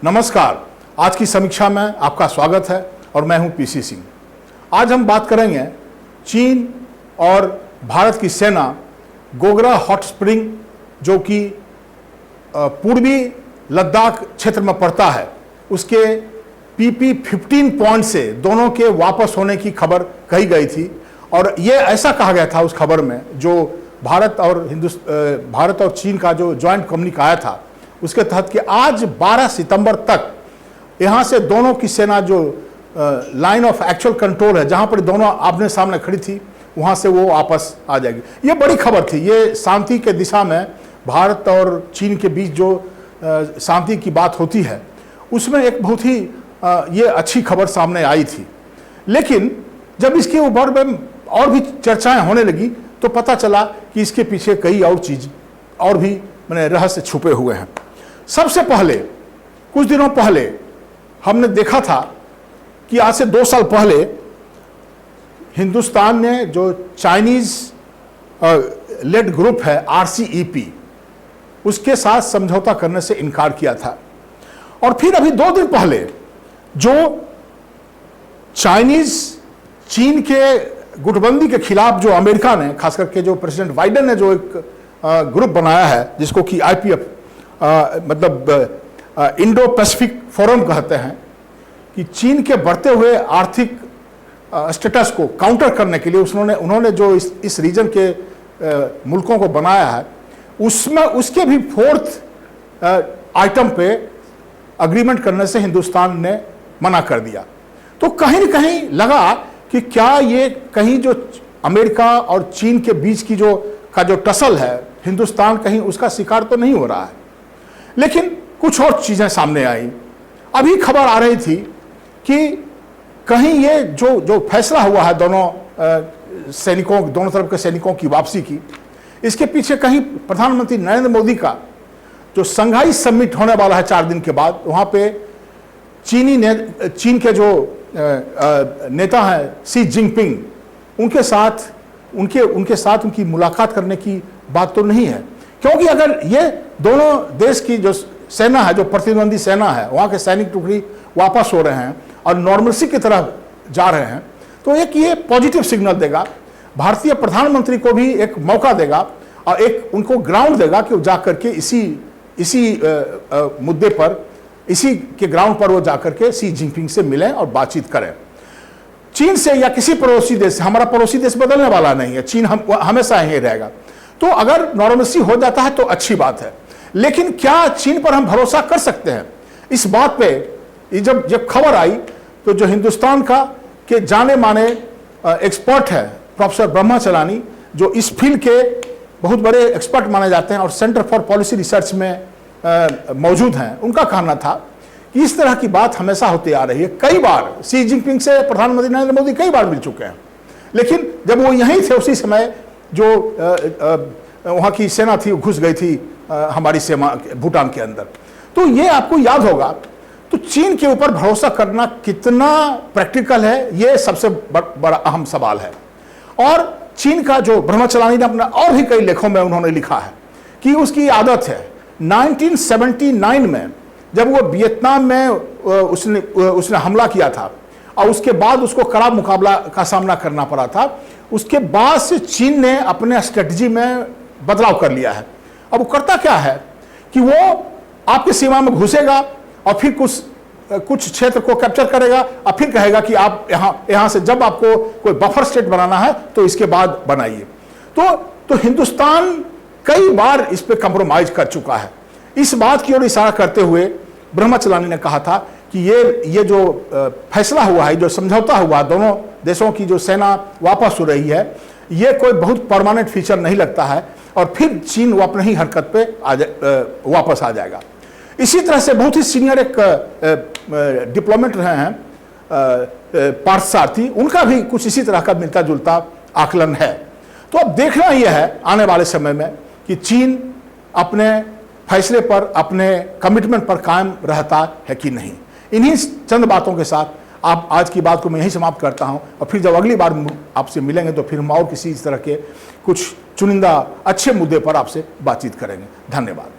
नमस्कार, आज की समीक्षा में आपका स्वागत है और मैं हूं पीसी सिंह। आज हम बात करेंगे चीन और भारत की सेना गोगरा हॉट स्प्रिंग जो कि पूर्वी लद्दाख क्षेत्र में पड़ता है, उसके PP-15 पॉइंट से दोनों के वापस होने की खबर कही गई थी। और ये ऐसा कहा गया था उस खबर में, जो भारत और चीन का जो ज्वाइंट कम्युनिके आया था उसके तहत कि आज 12 सितंबर तक यहाँ से दोनों की सेना जो लाइन ऑफ एक्चुअल कंट्रोल है, जहाँ पर दोनों आमने सामने खड़ी थी, वहाँ से वो वापस आ जाएगी। ये बड़ी खबर थी। ये शांति के दिशा में भारत और चीन के बीच जो शांति की बात होती है उसमें एक बहुत ही ये अच्छी खबर सामने आई थी। लेकिन जब इसके ऊपर में और भी चर्चाएं होने लगी तो पता चला कि इसके पीछे कई और चीज और भी रहस्य छुपे हुए हैं। सबसे पहले कुछ दिनों पहले हमने देखा था कि आज से 2 साल पहले हिंदुस्तान ने जो चाइनीज लेड ग्रुप है RCEP, उसके साथ समझौता करने से इनकार किया था। और फिर अभी 2 दिन पहले जो चीन के गुटबंदी के खिलाफ जो अमेरिका ने, खास करके जो प्रेसिडेंट बाइडेन ने जो एक ग्रुप बनाया है जिसको कि IPF इंडो पैसिफिक फोरम कहते हैं, कि चीन के बढ़ते हुए आर्थिक स्टेटस को काउंटर करने के लिए उन्होंने जो इस रीजन के मुल्कों को बनाया है, उसमें उसके भी 4th आइटम पे अग्रीमेंट करने से हिंदुस्तान ने मना कर दिया। तो कहीं न कहीं लगा कि क्या ये कहीं जो अमेरिका और चीन के बीच की जो टसल है, हिंदुस्तान कहीं उसका शिकार तो नहीं हो रहा है। लेकिन कुछ और चीजें सामने आई। अभी खबर आ रही थी कि कहीं ये जो फैसला हुआ है दोनों तरफ के सैनिकों की वापसी की, इसके पीछे कहीं प्रधानमंत्री नरेंद्र मोदी का जो संघाई समिट होने वाला है 4 दिन के बाद, वहां पे चीन के जो नेता हैं शी जिनपिंग, उनके साथ उनकी मुलाकात करने की बात तो नहीं है। क्योंकि अगर ये दोनों देश की जो सेना है, जो प्रतिद्वंदी सेना है, वहां के सैनिक टुकड़ी वापस हो रहे हैं और नॉर्मलसी की तरफ जा रहे हैं, तो एक ये पॉजिटिव सिग्नल देगा, भारतीय प्रधानमंत्री को भी एक मौका देगा और एक उनको ग्राउंड देगा कि वो जाकर के इसी मुद्दे पर, इसी के ग्राउंड पर वो जाकर के शी जिनपिंग से मिलें और बातचीत करें। चीन से या किसी पड़ोसी देश से, हमारा पड़ोसी देश बदलने वाला नहीं है, चीन हमेशा यही रहेगा। तो अगर नॉर्मलसी हो जाता है तो अच्छी बात है। लेकिन क्या चीन पर हम भरोसा कर सकते हैं? इस बात पे जब खबर आई तो जो हिंदुस्तान के जाने माने एक्सपर्ट है प्रोफेसर ब्रह्मा चलानी, जो इस फील्ड के बहुत बड़े एक्सपर्ट माने जाते हैं और सेंटर फॉर पॉलिसी रिसर्च में मौजूद हैं, उनका कहना था कि इस तरह की बात हमेशा होती आ रही है। कई बार शी जिनपिंग से प्रधानमंत्री नरेंद्र मोदी कई बार मिल चुके हैं, लेकिन जब वो यहीं थे उसी समय जो वहाँ की सेना थी घुस गई थी हमारी सीमा भूटान के अंदर। तो ये आपको याद होगा। तो चीन के ऊपर भरोसा करना कितना प्रैक्टिकल है, ये सबसे बड़ा अहम सवाल है। और चीन का जो ब्रह्मचलानी ने अपना और भी कई लेखों में उन्होंने लिखा है कि उसकी आदत है 1979 में जब वो वियतनाम में उसने हमला किया था और उसके बाद उसको कड़ा मुकाबला का सामना करना पड़ा था, उसके बाद से चीन ने अपने स्ट्रेटजी में बदलाव कर लिया है। अब वो करता क्या है कि वो आपकी सीमा में घुसेगा और फिर कुछ क्षेत्र को कैप्चर करेगा और फिर कहेगा कि आप यहां से जब आपको कोई बफर स्टेट बनाना है तो इसके बाद बनाइए। तो हिंदुस्तान कई बार इस पे कंप्रोमाइज कर चुका है। इस बात की ओर इशारा करते हुए ब्रह्मचलानी ने कहा था कि ये जो फैसला हुआ है, जो समझौता हुआ, दोनों देशों की जो सेना वापस हो रही है, ये कोई बहुत परमानेंट फीचर नहीं लगता है और फिर चीन वो अपनी ही हरकत पे वापस आ जाएगा। इसी तरह से बहुत ही सीनियर एक डिप्लोमेट रहे हैं पार्थसारथी, उनका भी कुछ इसी तरह का मिलता जुलता आकलन है। तो अब देखना यह है आने वाले समय में कि चीन अपने फैसले पर, अपने कमिटमेंट पर कायम रहता है कि नहीं। इन्हीं चंद बातों के साथ आज की बात को मैं यहीं समाप्त करता हूं और फिर जब अगली बार आपसे मिलेंगे तो फिर हम और किसी इस तरह के कुछ चुनिंदा अच्छे मुद्दे पर आपसे बातचीत करेंगे। धन्यवाद।